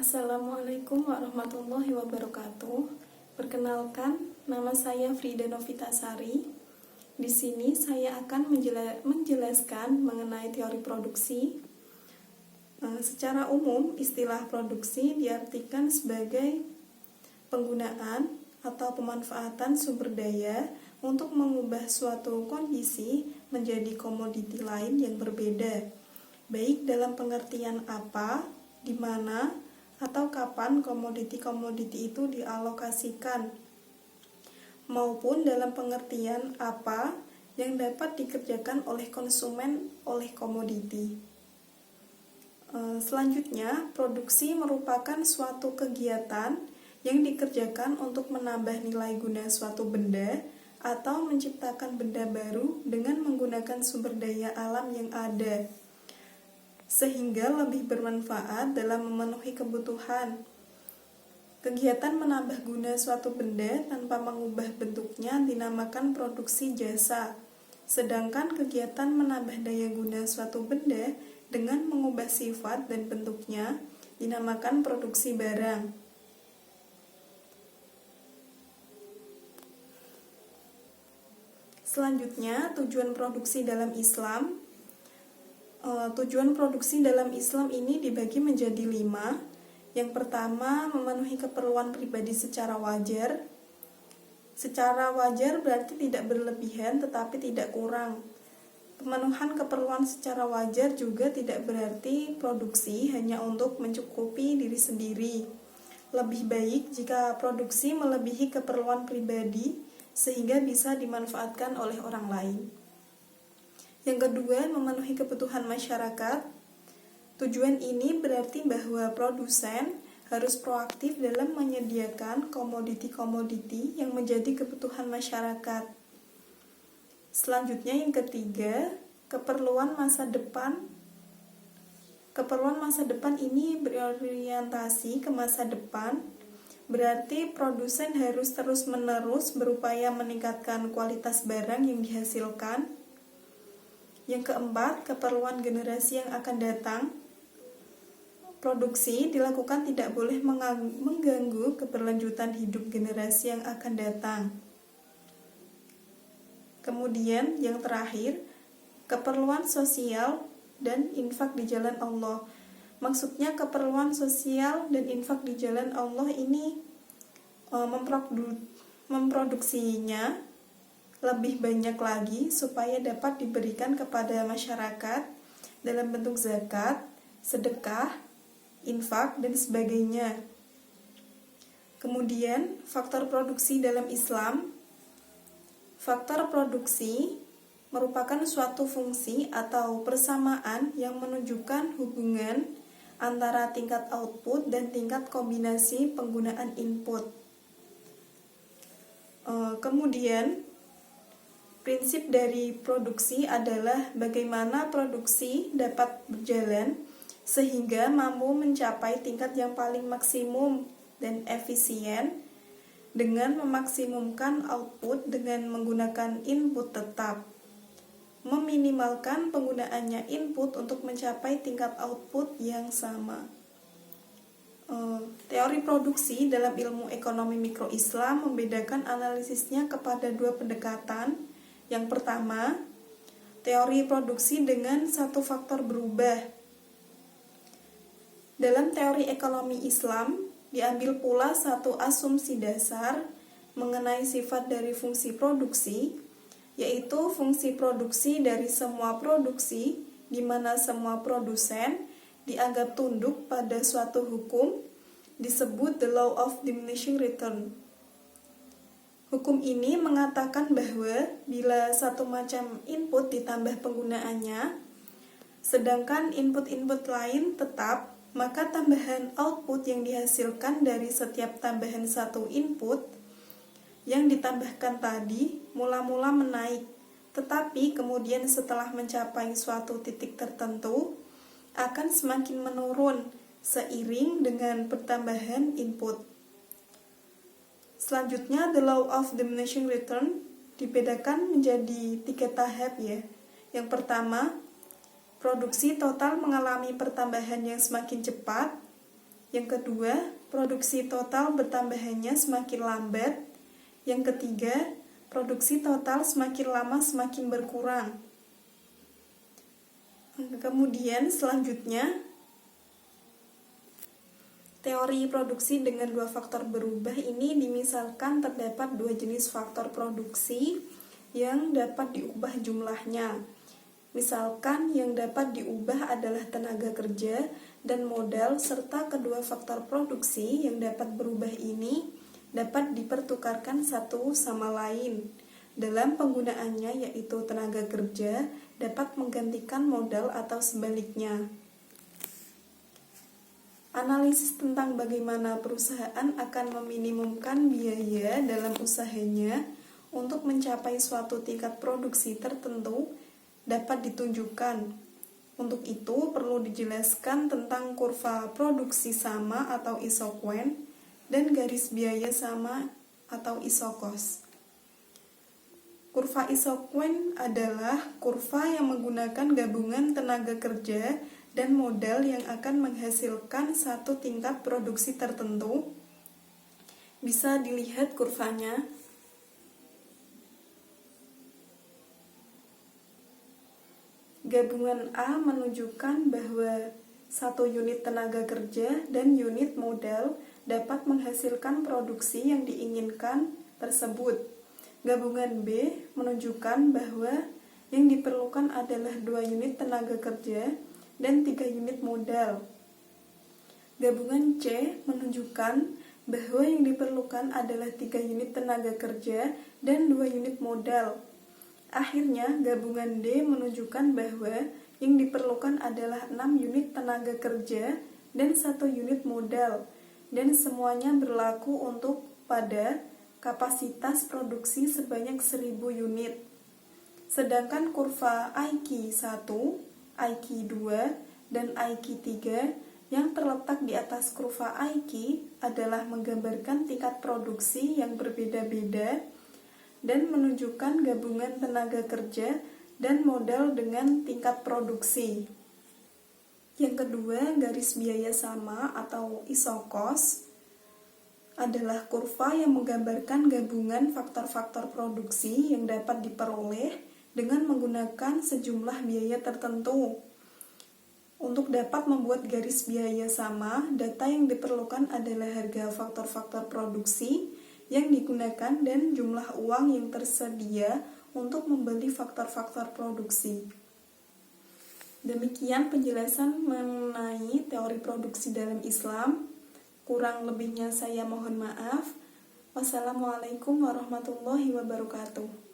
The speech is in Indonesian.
Assalamualaikum warahmatullahi wabarakatuh. Perkenalkan, nama saya Frida Novitasari. Di sini saya akan menjelaskan mengenai teori produksi. Secara umum, istilah produksi diartikan sebagai penggunaan atau pemanfaatan sumber daya untuk mengubah suatu kondisi menjadi komoditi lain yang berbeda, baik dalam pengertian apa, di mana, atau kapan komoditi-komoditi itu dialokasikan, maupun dalam pengertian apa yang dapat dikerjakan oleh konsumen oleh komoditi. Selanjutnya, produksi merupakan suatu kegiatan yang dikerjakan untuk menambah nilai guna suatu benda atau menciptakan benda baru dengan menggunakan sumber daya alam yang ada, sehingga lebih bermanfaat dalam memenuhi kebutuhan. Kegiatan menambah guna suatu benda tanpa mengubah bentuknya dinamakan produksi jasa, sedangkan kegiatan menambah daya guna suatu benda dengan mengubah sifat dan bentuknya dinamakan produksi barang. Selanjutnya, tujuan produksi dalam Islam. Tujuan produksi dalam Islam ini dibagi menjadi 5. Yang pertama, memenuhi keperluan pribadi secara wajar. Secara wajar berarti tidak berlebihan tetapi tidak kurang. Pemenuhan keperluan secara wajar juga tidak berarti produksi hanya untuk mencukupi diri sendiri. Lebih baik jika produksi melebihi keperluan pribadi sehingga bisa dimanfaatkan oleh orang lain. Yang kedua, memenuhi kebutuhan masyarakat. Tujuan ini berarti bahwa produsen harus proaktif dalam menyediakan komoditi-komoditi yang menjadi kebutuhan masyarakat. Selanjutnya yang ketiga, keperluan masa depan. Keperluan masa depan ini berorientasi ke masa depan, berarti produsen harus terus-menerus berupaya meningkatkan kualitas barang yang dihasilkan. Yang keempat, keperluan generasi yang akan datang. Produksi dilakukan tidak boleh mengganggu keberlanjutan hidup generasi yang akan datang. Kemudian yang terakhir, keperluan sosial dan infak di jalan Allah. Maksudnya keperluan sosial dan infak di jalan Allah ini memproduksinya lebih banyak lagi supaya dapat diberikan kepada masyarakat dalam bentuk zakat, sedekah, infak, dan sebagainya. Kemudian, faktor produksi dalam Islam. Faktor produksi merupakan suatu fungsi atau persamaan yang menunjukkan hubungan antara tingkat output dan tingkat kombinasi penggunaan input. Kemudian, prinsip dari produksi adalah bagaimana produksi dapat berjalan sehingga mampu mencapai tingkat yang paling maksimum dan efisien dengan memaksimumkan output dengan menggunakan input tetap, meminimalkan penggunaannya input untuk mencapai tingkat output yang sama. Teori produksi dalam ilmu ekonomi mikro Islam membedakan analisisnya kepada 2 pendekatan. Yang pertama, teori produksi dengan satu faktor berubah. Dalam teori ekonomi Islam, diambil pula satu asumsi dasar mengenai sifat dari fungsi produksi, yaitu fungsi produksi dari semua produksi, di mana semua produsen dianggap tunduk pada suatu hukum, disebut the law of diminishing return. Hukum ini mengatakan bahwa bila satu macam input ditambah penggunaannya, sedangkan input-input lain tetap, maka tambahan output yang dihasilkan dari setiap tambahan satu input yang ditambahkan tadi mula-mula menaik, tetapi kemudian setelah mencapai suatu titik tertentu akan semakin menurun seiring dengan pertambahan input. Selanjutnya, the law of diminishing return dibedakan menjadi 3 tahap ya. Yang pertama, produksi total mengalami pertambahan yang semakin cepat. Yang kedua, produksi total bertambahnya semakin lambat. Yang ketiga, produksi total semakin lama semakin berkurang. Kemudian selanjutnya, teori produksi dengan dua faktor berubah ini dimisalkan terdapat dua jenis faktor produksi yang dapat diubah jumlahnya. Misalkan yang dapat diubah adalah tenaga kerja dan modal, serta kedua faktor produksi yang dapat berubah ini dapat dipertukarkan satu sama lain. Dalam penggunaannya, yaitu tenaga kerja dapat menggantikan modal atau sebaliknya. Analisis tentang bagaimana perusahaan akan meminimumkan biaya dalam usahanya untuk mencapai suatu tingkat produksi tertentu dapat ditunjukkan. Untuk itu perlu dijelaskan tentang kurva produksi sama atau isokuen dan garis biaya sama atau isokos. Kurva isokuen adalah kurva yang menggunakan gabungan tenaga kerja dan modal yang akan menghasilkan satu tingkat produksi tertentu. Bisa dilihat kurvanya. Gabungan A menunjukkan bahwa satu unit tenaga kerja dan unit modal dapat menghasilkan produksi yang diinginkan tersebut. Gabungan B menunjukkan bahwa yang diperlukan adalah 2 unit tenaga kerja dan 3 unit modal. Gabungan C menunjukkan bahwa yang diperlukan adalah 3 unit tenaga kerja dan 2 unit modal. Akhirnya, gabungan D menunjukkan bahwa yang diperlukan adalah 6 unit tenaga kerja dan 1 unit modal, dan semuanya berlaku untuk pada kapasitas produksi sebanyak 1000 unit. Sedangkan kurva IQ1, IQ2, dan IQ3 yang terletak di atas kurva IQ adalah menggambarkan tingkat produksi yang berbeda-beda dan menunjukkan gabungan tenaga kerja dan modal dengan tingkat produksi. Yang kedua, garis biaya sama atau isokos adalah kurva yang menggambarkan gabungan faktor-faktor produksi yang dapat diperoleh dengan menggunakan sejumlah biaya tertentu. Untuk dapat membuat garis biaya sama, data yang diperlukan adalah harga faktor-faktor produksi yang digunakan dan jumlah uang yang tersedia untuk membeli faktor-faktor produksi. Demikian penjelasan mengenai teori produksi dalam Islam. Kurang lebihnya saya mohon maaf. Wassalamualaikum warahmatullahi wabarakatuh.